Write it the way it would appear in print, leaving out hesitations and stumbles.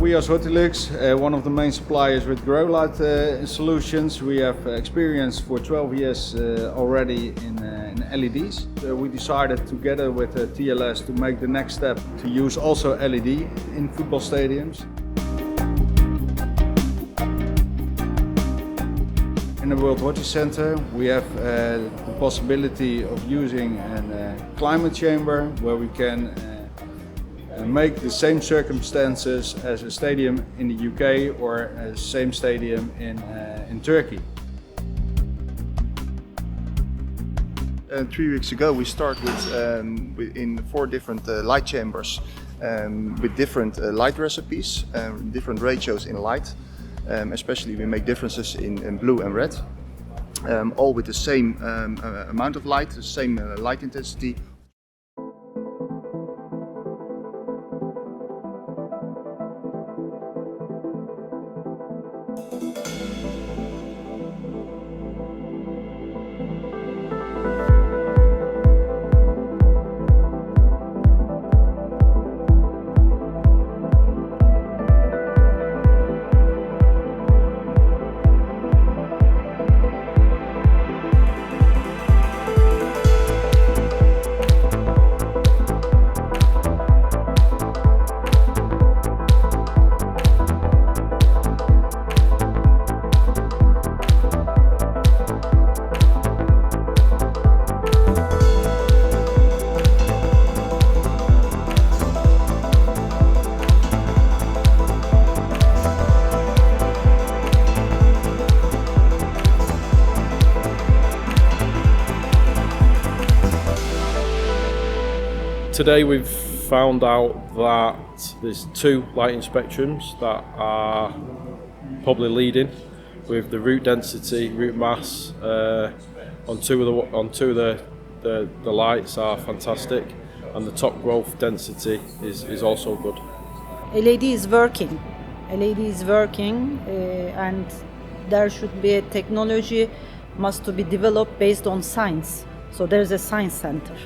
We as Hortilux, one of the main suppliers with grow light solutions. We have experience for 12 years already in LEDs. We decided together with TLS to make the next step to use also LED in football stadiums. In the World Horti Center we have the possibility of using a climate chamber where we can make the same circumstances as a stadium in the UK or a same stadium in Turkey. 3 weeks ago we started in 4 different light chambers with different light recipes, different ratios in light. Especially we make differences in blue and red, all with the same amount of light, the same light intensity. Today we've found out that there's 2 lighting spectrums that are probably leading with the root density, root mass on two of the lights are fantastic, and the top growth density is also good. LED is working. LED is working and there should be a technology must to be developed based on science. So there's a science center.